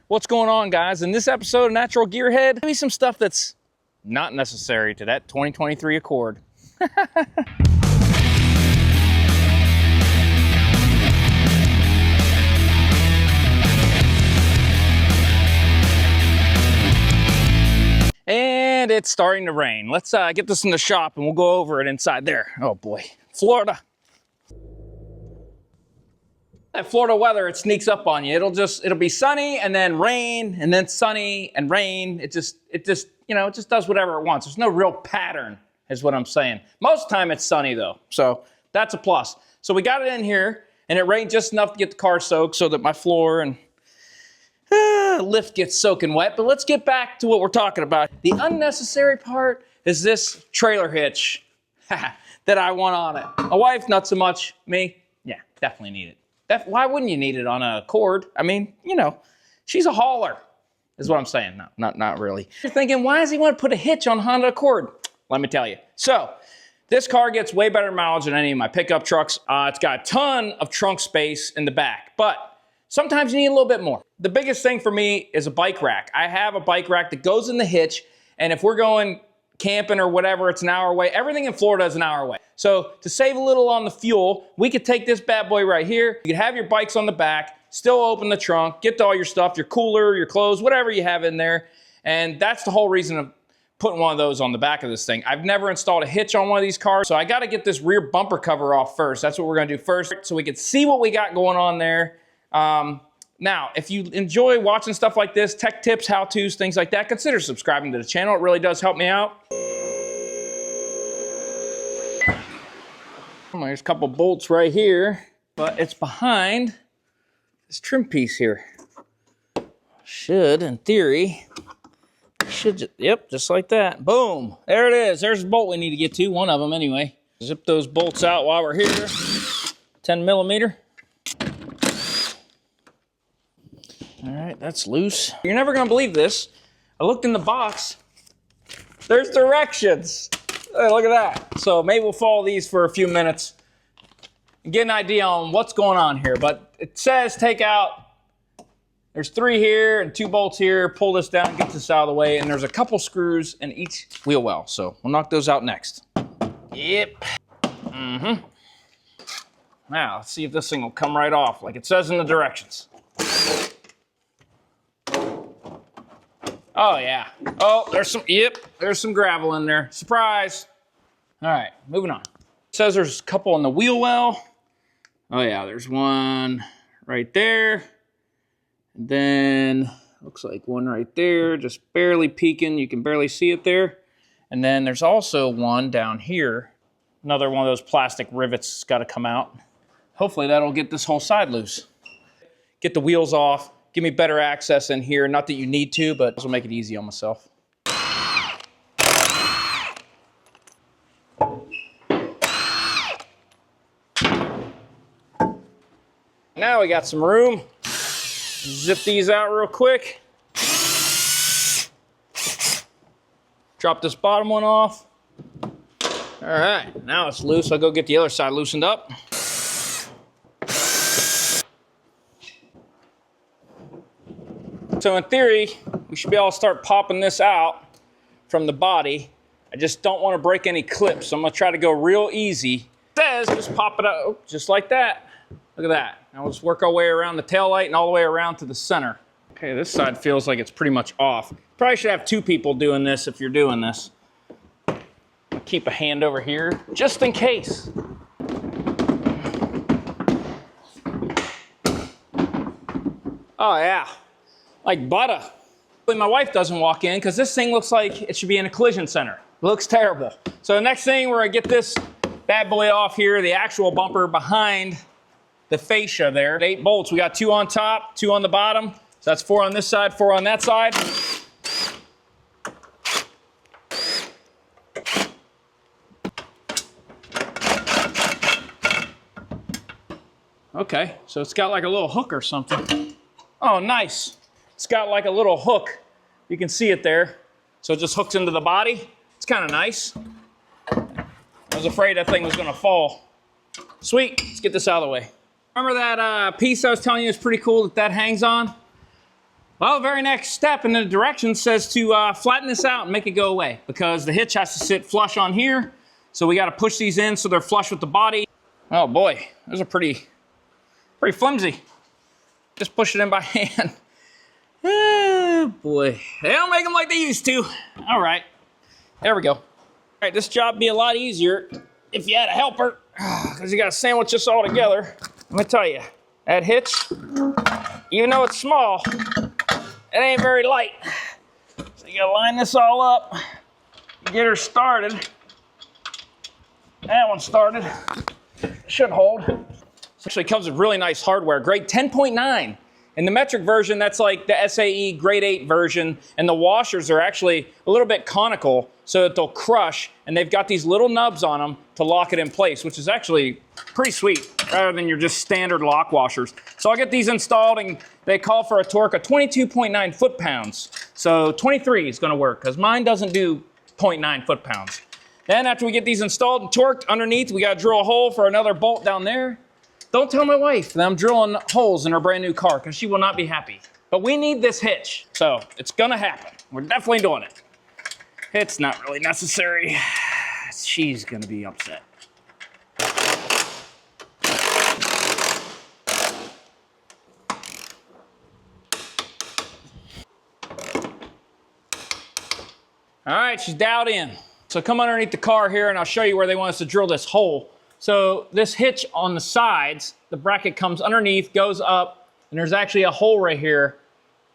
What's going on, guys? In this episode of Natural Gearhead, maybe some stuff that's not necessary to that 2023 Accord. And it's starting to rain. Let's get this in the shop and we'll go over it inside there. Oh boy, Florida. That Florida weather, it sneaks up on you. It'll be sunny and then rain and then sunny and rain. It just does whatever it wants. There's no real pattern, is what I'm saying. Most of the time it's sunny though, so that's a plus. So we got it in here and it rained just enough to get the car soaked so that my floor and lift gets soaking wet. But let's get back to what we're talking about. The unnecessary part is this trailer hitch that I want on it. My wife, not so much. Me, yeah, definitely need it. Why wouldn't you need it on a Accord? I mean, you know, she's a hauler, is what I'm saying. No, not really. You're thinking, why does he want to put a hitch on Honda Accord? Let me tell you. So, this car gets way better mileage than any of my pickup trucks. It's got a ton of trunk space in the back, but sometimes you need a little bit more. The biggest thing for me is a bike rack. I have a bike rack that goes in the hitch, and if we're going camping or whatever, it's an hour away. Everything in Florida is an hour away. So to save a little on the fuel, we could take this bad boy right here. You could have your bikes on the back, still open the trunk, get to all your stuff, your cooler, your clothes, whatever you have in there. And that's the whole reason of putting one of those on the back of this thing. I've never installed a hitch on one of these cars, so I gotta get this rear bumper cover off first. That's what we're gonna do first, so we can see what we got going on there. Now, if you enjoy watching stuff like this, tech tips, how-tos, things like that, consider subscribing to the channel. It really does help me out. There's a couple bolts right here, but it's behind this trim piece here. Should, in theory, yep, just like that. Boom, there it is. There's the bolt we need to get to, one of them anyway. Zip those bolts out while we're here. 10 millimeter. All right, that's loose. You're never gonna believe this. I looked in the box. There's directions. Hey, look at that. So maybe we'll follow these for a few minutes and get an idea on what's going on here. But it says take out, there's 3 here and 2 bolts here. Pull this down, get this out of the way. And there's a couple screws in each wheel well. So we'll knock those out next. Yep. Now, let's see if this thing will come right off like it says in the directions. Oh yeah. Oh, there's some gravel in there. Surprise. All right, moving on. It says there's a couple in the wheel well. Oh yeah, there's one right there. And then looks like one right there, just barely peeking. You can barely see it there. And then there's also one down here. Another one of those plastic rivets has got to come out. Hopefully that'll get this whole side loose. Get the wheels off. Give me better access in here. Not that you need to, but this will make it easy on myself. Now we got some room. Zip these out real quick. Drop this bottom one off. All right, now it's loose. I'll go get the other side loosened up. So in theory, we should be able to start popping this out from the body. I just don't want to break any clips, so I'm going to try to go real easy. It says just pop it out, just like that. Look at that. Now we'll just work our way around the taillight and all the way around to the center. Okay, this side feels like it's pretty much off. Probably should have 2 people doing this if you're doing this. I'll keep a hand over here, just in case. Oh yeah. Like butter. My wife doesn't walk in because this thing looks like it should be in a collision center. It looks terrible. So the next thing, we're gonna get this bad boy off here, the actual bumper behind the fascia there. 8 bolts, we got 2 on top, 2 on the bottom. So that's 4 on this side, 4 on that side. Okay, so it's got like a little hook or something. Oh, nice. It's got like a little hook. You can see it there. So it just hooks into the body. It's kind of nice. I was afraid that thing was gonna fall. Sweet, let's get this out of the way. Remember that piece I was telling you is pretty cool that hangs on? Well, the very next step in the directions says to flatten this out and make it go away because the hitch has to sit flush on here. So we got to push these in so they're flush with the body. Oh boy, those are pretty flimsy. Just push it in by hand. Oh boy, they don't make them like they used to. All right, there we go. All right, this job would be a lot easier if you had a helper because you got to sandwich this all together. Let me tell you, that hitch, even though it's small, it ain't very light. So you gotta line this all up, get her started. That one started, should hold. This actually comes with really nice hardware, grade 10.9. In the metric version, that's like the SAE grade 8 version, and the washers are actually a little bit conical so that they'll crush, and they've got these little nubs on them to lock it in place, which is actually pretty sweet, rather than your just standard lock washers. So I'll get these installed, and they call for a torque of 22.9 foot-pounds. So 23 is gonna work, because mine doesn't do 0.9 foot-pounds. Then after we get these installed and torqued underneath, we gotta drill a hole for another bolt down there. Don't tell my wife that I'm drilling holes in her brand new car, because she will not be happy. But we need this hitch, so it's gonna happen. We're definitely doing it. It's not really necessary. She's gonna be upset. All right, she's dialed in. So come underneath the car here and I'll show you where they want us to drill this hole. So this hitch on the sides, the bracket comes underneath, goes up, and there's actually a hole right here.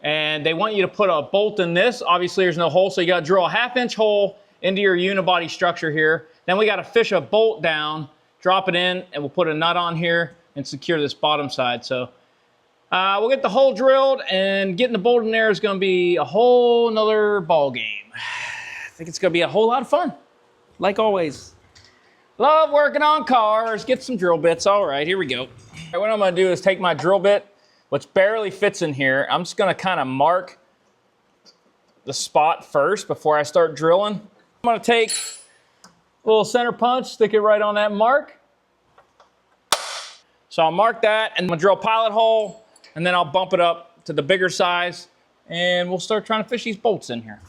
And they want you to put a bolt in this. Obviously there's no hole, so you gotta drill a 1/2-inch hole into your unibody structure here. Then we gotta fish a bolt down, drop it in, and we'll put a nut on here and secure this bottom side. So we'll get the hole drilled, and getting the bolt in there is gonna be a whole nother ball game. I think it's gonna be a whole lot of fun, like always. Love working on cars. Get some drill bits. All right, here we go. All right, what I'm gonna do is take my drill bit, which barely fits in here. I'm just gonna kind of mark the spot first before I start drilling. I'm gonna take a little center punch, stick it right on that mark. So I'll mark that, and I'm gonna drill a pilot hole, and then I'll bump it up to the bigger size, and we'll start trying to fish these bolts in here.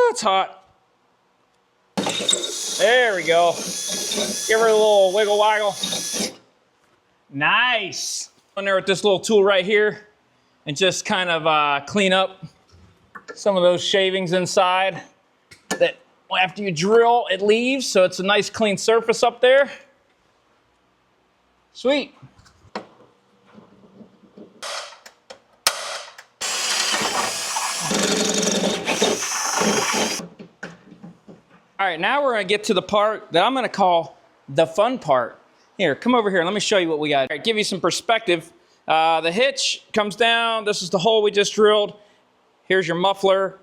It's hot. There we go. Give her a little wiggle waggle. Nice. On there with this little tool right here and just kind of clean up some of those shavings inside that after you drill it leaves, so it's a nice clean surface up there. Sweet. All right, now we're gonna get to the part that I'm gonna call the fun part. Here, come over here, let me show you what we got. All right, give you some perspective. The hitch comes down, this is the hole we just drilled. Here's your muffler,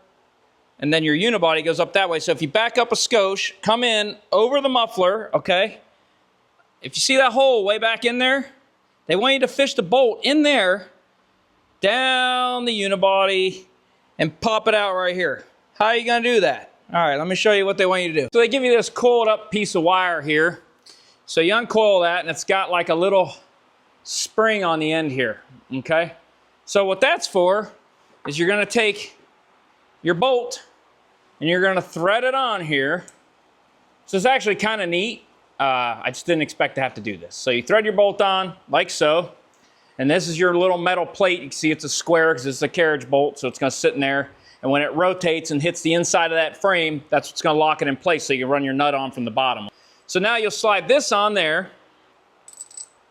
and then your unibody goes up that way. So if you back up a skosh, come in over the muffler, okay? If you see that hole way back in there, they want you to fish the bolt in there, down the unibody, and pop it out right here. How are you gonna do that? All right, let me show you what they want you to do. So they give you this coiled up piece of wire here. So you uncoil that, and it's got like a little spring on the end here, okay? So what that's for is you're gonna take your bolt and you're gonna thread it on here. So it's actually kind of neat. I just didn't expect to have to do this. So you thread your bolt on like so, and this is your little metal plate. You can see it's a square because it's a carriage bolt, so it's gonna sit in there. And when it rotates and hits the inside of that frame, that's what's gonna lock it in place so you can run your nut on from the bottom. So now you'll slide this on there.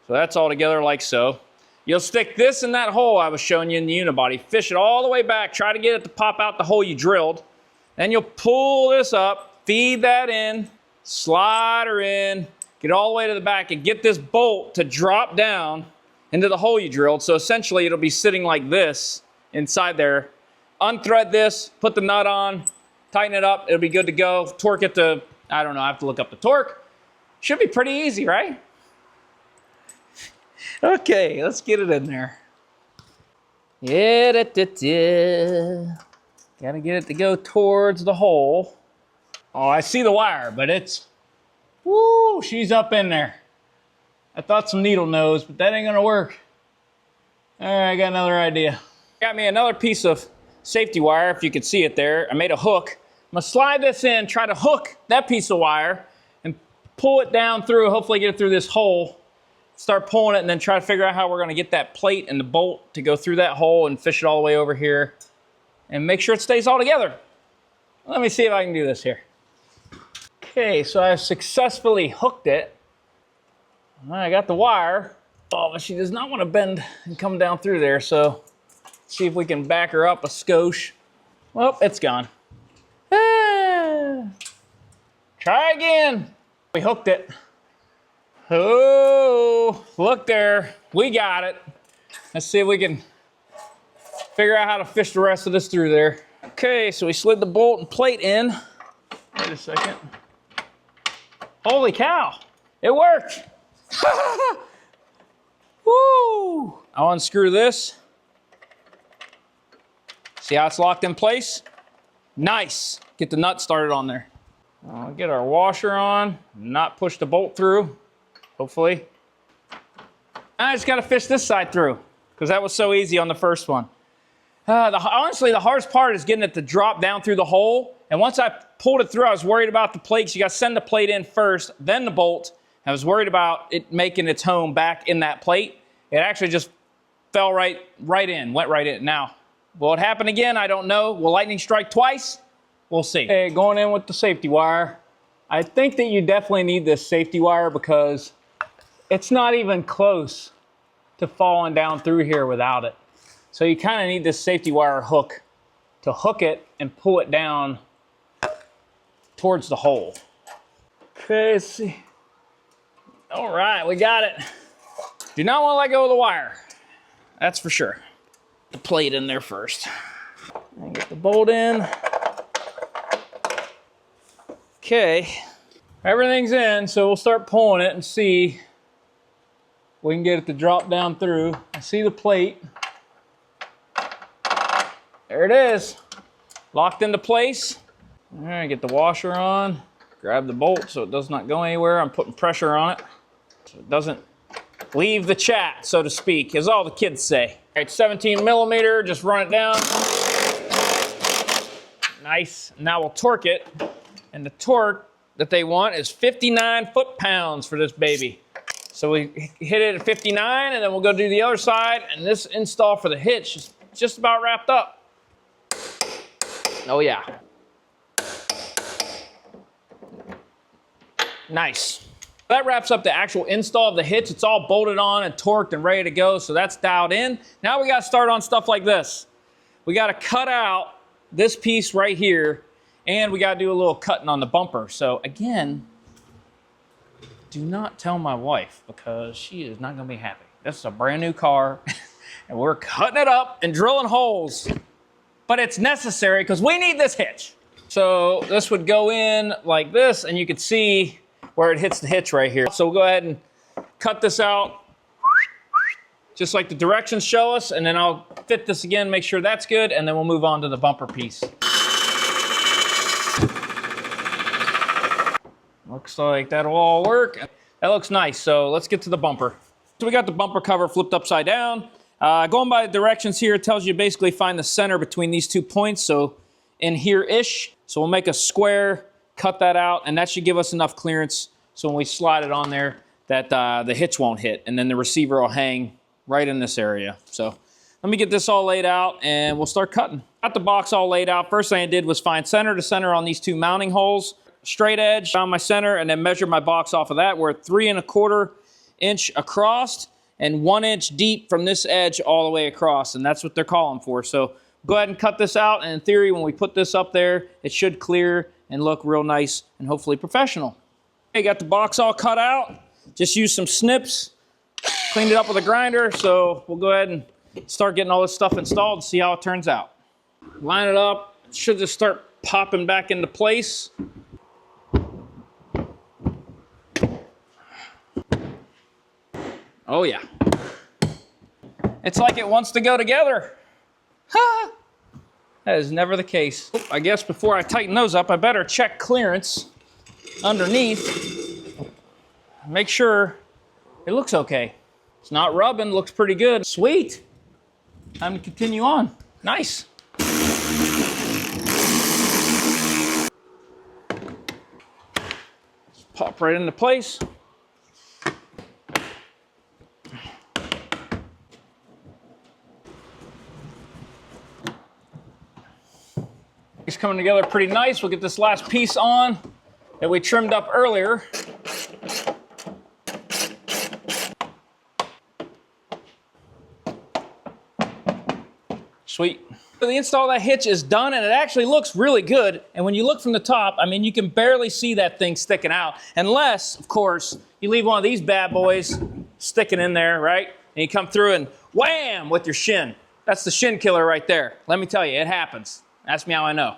So that's all together like so. You'll stick this in that hole I was showing you in the unibody, fish it all the way back, try to get it to pop out the hole you drilled. Then you'll pull this up, feed that in, slide her in, get all the way to the back and get this bolt to drop down into the hole you drilled. So essentially it'll be sitting like this inside there. Unthread this, put the nut on, tighten it up, it'll be good to go. Torque it to, I don't know, I have to look up the torque. Should be pretty easy, right? Okay, let's get it in there. Yeah, gotta get it to go towards the hole. Oh, I see the wire, but it's, woo, she's up in there. I thought some needle nose, but that ain't gonna work. All right, I got another idea. Got me another piece of safety wire, if you can see it there. I made a hook. I'm gonna slide this in, try to hook that piece of wire, and pull it down through, hopefully get it through this hole. Start pulling it, and then try to figure out how we're gonna get that plate and the bolt to go through that hole and fish it all the way over here, and make sure it stays all together. Let me see if I can do this here. Okay, so I've successfully hooked it. I got the wire. Oh, but she does not want to bend and come down through there, so see if we can back her up a skosh. Well, it's gone. Ah. Try again. We hooked it. Oh, look there. We got it. Let's see if we can figure out how to fish the rest of this through there. Okay, so we slid the bolt and plate in. Wait a second. Holy cow, it worked. Woo! I'll unscrew this. See how it's locked in place? Nice. Get the nut started on there. I'll get our washer on, not push the bolt through, hopefully. I just gotta fish this side through, because that was so easy on the first one. Honestly, the hardest part is getting it to drop down through the hole. And once I pulled it through, I was worried about the plate. You got to send the plate in first, then the bolt. I was worried about it making its home back in that plate. It actually just fell right in, went right in. Now, will it happen again? I don't know. Will lightning strike twice? We'll see. Okay, going in with the safety wire. I think that you definitely need this safety wire because it's not even close to falling down through here without it. So you kind of need this safety wire hook to hook it and pull it down towards the hole. Okay, let's see. All right, we got it. Do not want to let go of the wire. That's for sure. The plate in there first. And get the bolt in. Okay, everything's in, so we'll start pulling it and see if we can get it to drop down through. I see the plate. There it is, locked into place. All right, get the washer on, grab the bolt so it does not go anywhere. I'm putting pressure on it so it doesn't leave the chat, so to speak, as all the kids say. All right, 17 millimeter, just run it down. Nice, now we'll torque it. And the torque that they want is 59 foot-pounds for this baby. So we hit it at 59, and then we'll go do the other side, and this install for the hitch is just about wrapped up. Oh yeah. Nice. That wraps up the actual install of the hitch. It's all bolted on and torqued and ready to go, so that's dialed in. Now we gotta start on stuff like this. We gotta cut out this piece right here, and we gotta do a little cutting on the bumper. So again, do not tell my wife because she is not gonna be happy. This is a brand new car and we're cutting it up and drilling holes, but it's necessary because we need this hitch. So this would go in like this, and you can see where it hits the hitch right here. So we'll go ahead and cut this out just like the directions show us, and then I'll fit this again, make sure that's good, and then we'll move on to the bumper piece. Looks like that'll all work. That looks nice, so let's get to the bumper. So we got the bumper cover flipped upside down. Going by the directions here, it tells you basically find the center between these 2 points, so in here-ish. So we'll make a square, cut that out, and that should give us enough clearance so when we slide it on there that the hitch won't hit, and then the receiver will hang right in this area. So let me get this all laid out and we'll start cutting. Got the box all laid out. First thing I did was find center to center on these 2 mounting holes. Straight edge, found my center, and then measured my box off of that. We're at 3 1/4 inch across and 1 inch deep from this edge all the way across, and that's what they're calling for. So go ahead and cut this out, and in theory, when we put this up there, it should clear and look real nice and hopefully professional. Okay, got the box all cut out. Just used some snips, cleaned it up with a grinder, so we'll go ahead and start getting all this stuff installed and see how it turns out. Line it up. It should just start popping back into place. Oh yeah. It's like it wants to go together. Ha! That is never the case. I guess before I tighten those up, I better check clearance underneath. Make sure It looks okay. It's not rubbing, looks pretty good. Sweet. Time to continue on. Nice. Pop right into place. It's coming together pretty nice. We'll get this last piece on that we trimmed up earlier. Sweet. So the install of that hitch is done, and it actually looks really good. And when you look from the top, I mean, you can barely see that thing sticking out, unless, of course, you leave one of these bad boys sticking in there, right? And you come through and wham with your shin. That's the shin killer right there. Let me tell you, it happens. Ask me how I know.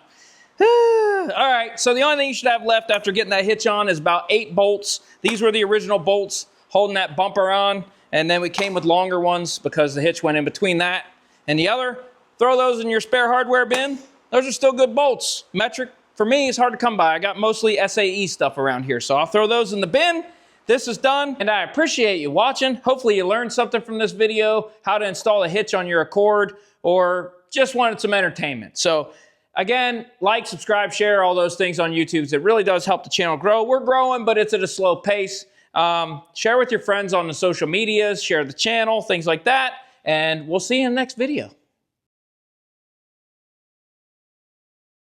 All right, so the only thing you should have left after getting that hitch on is about 8 bolts. These were the original bolts holding that bumper on, and then we came with longer ones because the hitch went in between that and the other. Throw those in your spare hardware bin. Those are still good bolts. Metric, for me, is hard to come by. I got mostly SAE stuff around here, so I'll throw those in the bin. This is done, and I appreciate you watching. Hopefully you learned something from this video, how to install a hitch on your Accord, or just wanted some entertainment. So again, like, subscribe, share, all those things on YouTube. It really does help the channel grow. We're growing, but it's at a slow pace. Share with your friends on the social medias, share the channel, things like that, and we'll see you in the next video.